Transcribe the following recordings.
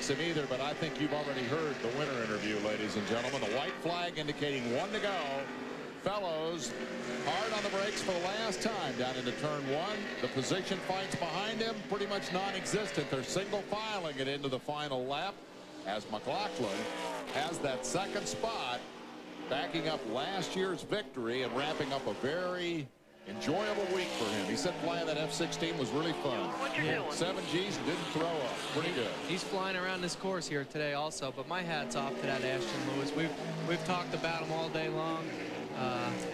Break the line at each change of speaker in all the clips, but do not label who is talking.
likes him either, but I think you've already heard the winner interview, ladies and gentlemen. The white flag indicating 1 to go. Fellows hard on the brakes for the last time down into turn 1. The position fights behind him pretty much non-existent. They're single filing it into the final lap as McLaughlin has that second spot, backing up last year's victory and wrapping up a very enjoyable week for him. He said flying that F-16 was really fun.
Yeah.
7 Gs, didn't throw up. Pretty good.
He's flying around this course here today also, but my hat's off to that Ashton Lewis. We've talked about him all day long.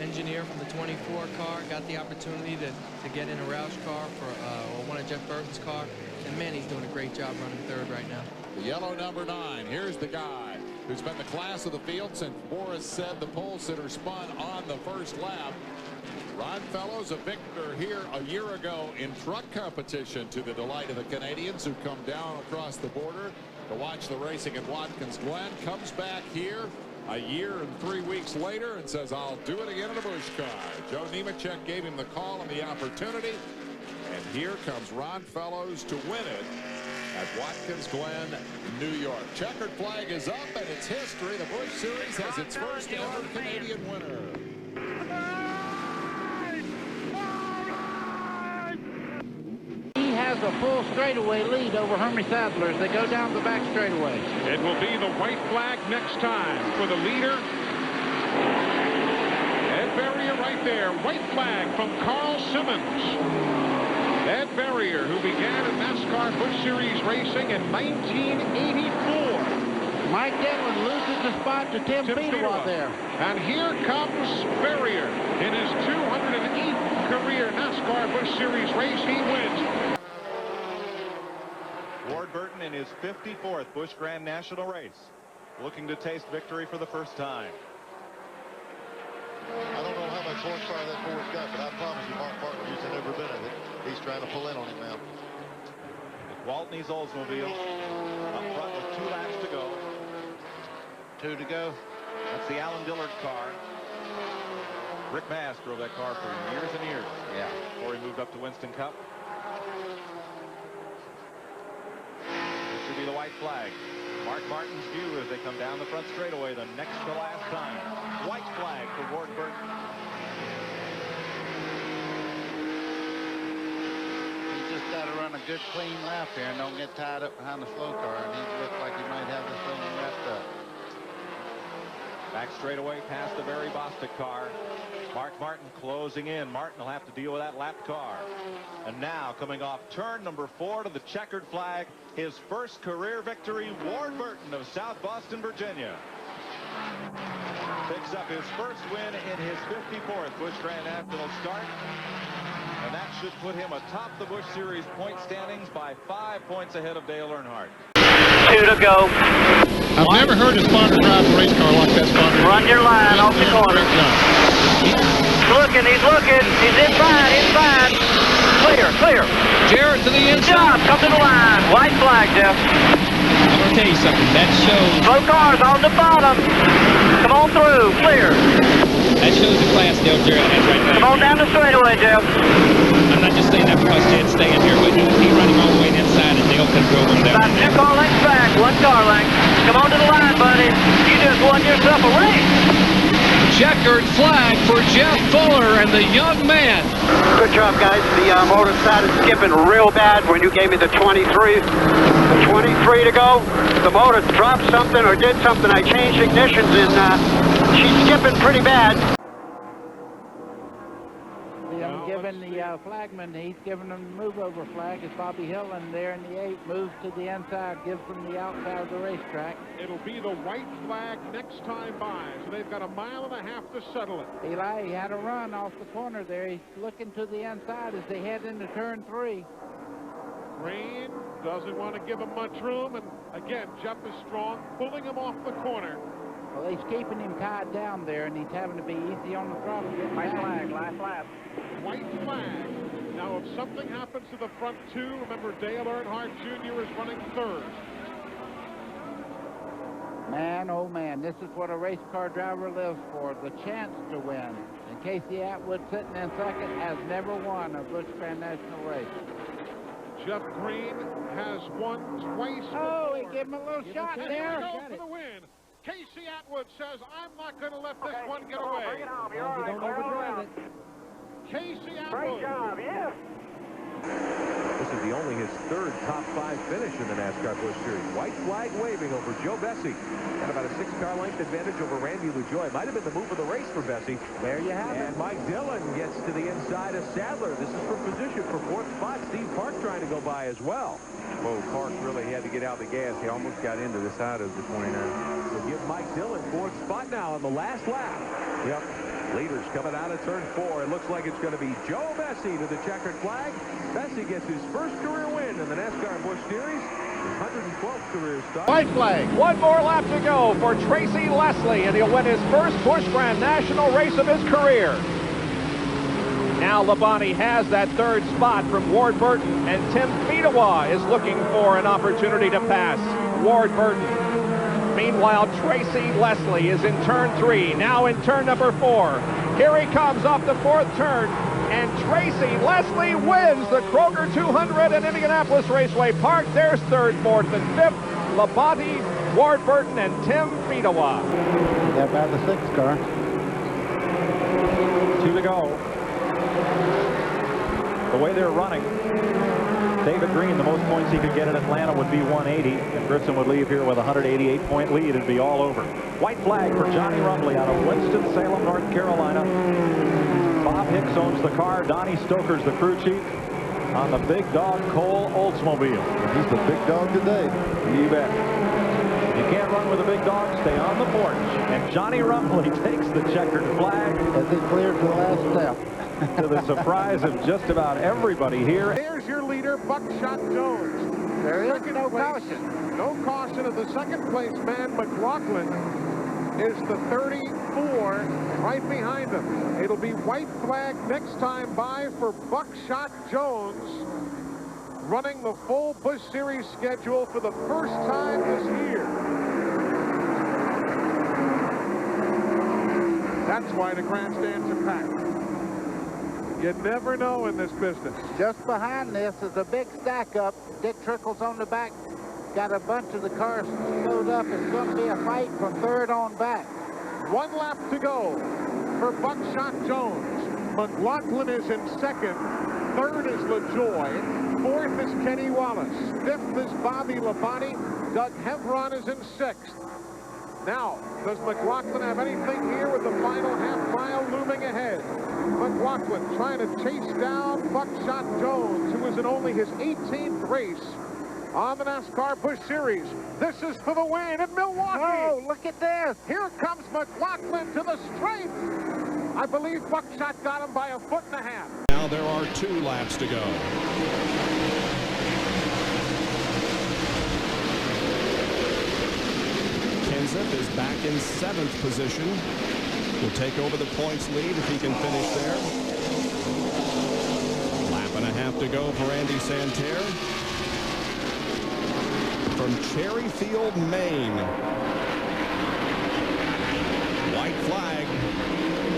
Engineer from the 24 car, got the opportunity to get in a Roush car for one of Jeff Burton's car, and man, he's doing a great job running third right now.
The yellow number 9. Here's the guy who's been the class of the field since Boris said the pole sitter spun on the first lap. Ron Fellows, a victor here a year ago in truck competition, to the delight of the Canadians who come down across the border to watch the racing at Watkins Glen. Comes back here a year and 3 weeks later and says, I'll do it again in a Busch car. Joe Nemechek gave him the call and the opportunity. And here comes Ron Fellows to win it at Watkins Glen, New York. Checkered flag is up, and it's history. The Busch Series has its first ever Canadian winner.
He has a full straightaway lead over Hermie Sadler as they go down the back straightaway.
It will be the white flag next time for the leader. Ed Berrier right there. White flag from Carl Simmons. Ed Berrier, who began in NASCAR Busch Series racing in 1984.
Mike Glen loses the spot to Tim Speedway there.
And here comes Berrier in his 208th career NASCAR Busch Series race. He wins.
Ward Burton in his 54th Busch Grand National race, looking to taste victory for the first time.
I don't know how much horsepower that Ford's got, but I promise you, Mark Martin used to every bit of it. He's trying to pull in on him now.
Waltney's Oldsmobile up front with 2 laps to go.
2 to go.
That's the Alan Dillard car. Rick Mast drove that car for years and years.
Yeah.
Before he moved up to Winston Cup. This should be the white flag. Mark Martin's view as they come down the front straightaway the next to last time. White flag for Ward Burton.
He just got to run a good clean lap here and don't get tied up behind the slow car, and he looks like he might have this thing wrapped up.
Back straightaway past the Barry Bostic car. Mark Martin closing in. Martin will have to deal with that lapped car. And now coming off turn number 4 to the checkered flag, his first career victory, Ward Burton of South Boston, Virginia. Picks up his first win in his 54th Busch Grand National start. And that should put him atop the Busch Series point standings by 5 points ahead of Dale Earnhardt.
2 to go.
I've never heard a spotter drive a race car like that spotter.
Run your line off the corner. He's looking. He's inside. Clear.
Jarrett to the
Good job. Come to the line. White flag, Jeff.
I'm going to tell you something. That shows.
Slow cars on the bottom. Come on through. Clear.
That shows the class Dale Jarrett has right now.
Come on down the straightaway, Jeff.
I'm not just saying that because Jed's staying here, but he's running all the way inside and Dale can throw him down.
About 2 car lengths back. 1 car length. Come on to the line, buddy. You just won yourself a race.
Checkered flag for Jeff Fuller and the young man.
Good job, guys. The motor started skipping real bad when you gave me the 23. 23 to go. The motor dropped something or did something. I changed ignitions and she's skipping pretty bad.
I'm giving the flagman, he's giving them the move over flag as Bobby Hillen there in the 8 moves to the inside, gives them the outside of the racetrack.
It'll be the white flag next time by, so they've got 1.5 miles to settle it.
Eli, he had a run off the corner there. He's looking to the inside as they head into turn 3.
Rain doesn't want to give him much room, and again, Jeff is strong, pulling him off the corner.
Well, he's keeping him tied down there, and he's having to be easy on the throttle.
White flag, last lap.
White flag. Now, if something happens to the front 2, remember Dale Earnhardt Jr. is running 3rd.
Man, oh man, this is what a race car driver lives for, the chance to win. And Casey Atwood, sitting in 2nd, has never won a Busch Grand National race.
Jeff Green has won twice
Oh, he
before.
gave him a little shot
And
there.
here we go for the win. Casey Atwood says, I'm not going to let this one get away.
Bring it home. You're all right.
Don't overdrive it.
Casey Atwood.
Great job, yes.
This is only his third top 5 finish in the NASCAR Busch Series. White flag waving over Joe Bessie. And about a 6-car length advantage over Randy LaJoie. Might have been the move of the race for Bessie.
There you have it.
And Mike Dillon gets to the inside of Sadler. This is for position for 4th spot. Steve Park trying to go by as well.
Whoa, Park really had to get out the gas. He almost got into the side of the 29.
We'll give Mike Dillon 4th spot now on the last lap. Yep. Leaders coming out of turn 4. It looks like it's going to be Joe Bessie to the checkered flag. Bessie gets his first career win in the NASCAR Busch Series. His 112th career start.
White flag.
One more lap to go for Tracy Leslie, and he'll win his first Busch Grand National race of his career. Now Labonte has that 3rd spot from Ward Burton, and Tim Fedewa is looking for an opportunity to pass Ward Burton. Meanwhile, Tracy Leslie is in turn 3, now in turn number 4. Here he comes off the 4th turn, and Tracy Leslie wins the Kroger 200 at Indianapolis Raceway Park. There's 3rd, 4th, and 5th. Labonte, Ward Burton, and Tim Fedewa.
They're about the 6th car.
2 to go. The way they're running, David Green, the most points he could get in Atlanta would be 180, and Grissom would leave here with a 188-point lead and be all over. White flag for Johnny Rumley out of Winston-Salem, North Carolina. Bob Hicks owns the car. Donnie Stoker's the crew chief on the Big Dog Cole Oldsmobile.
He's the big dog today.
You bet. If you can't run with a big dog, stay on the porch. And Johnny Rumley takes the checkered flag
As he clears the last step.
to the surprise of just about everybody here.
There's your leader, Buckshot Jones.
There is
Second
no
place,
caution.
No caution of the 2nd place man, McLaughlin, is the 34 right behind him. It'll be white flag next time by for Buckshot Jones, running the full Busch Series schedule for the first time this year. That's why the grandstands are packed. You never know in this business.
Just behind this is a big stack up. Dick Trickle's on the back. Got a bunch of the cars slowed up. It's going to be a fight from 3rd on back.
1 lap to go for Buckshot Jones. McLaughlin is in 2nd. 3rd is LaJoie. 4th is Kenny Wallace. 5th is Bobby Labonte. Doug Hevron is in 6th. Now, does McLaughlin have anything here with the final half-mile looming ahead? McLaughlin trying to chase down Buckshot Jones, who is in only his 18th race on the NASCAR Busch Series. This is for the win in Milwaukee.
Oh, look at this.
Here comes McLaughlin to the straight. I believe Buckshot got him by a 1.5 feet.
Now there are 2 laps to go. Kenseth is back in 7th position. Will take over the points lead if he can finish there. Lap and a half to go for Andy Santerre. From Cherryfield, Maine. White flag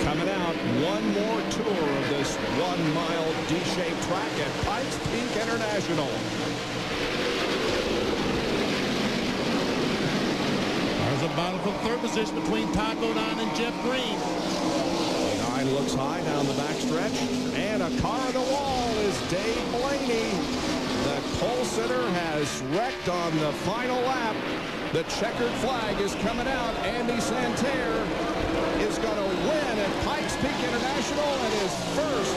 coming out. One more tour of this 1-mile D-shaped track at Pikes Peak International.
There's a battle for 3rd position between Todd Bodine and Jeff Green.
29 looks high down the backstretch. And a car on the wall is Dave Blaney. The pole sitter has wrecked on the final lap. The checkered flag is coming out. Andy Santerre is going to win at Pikes Peak International and his first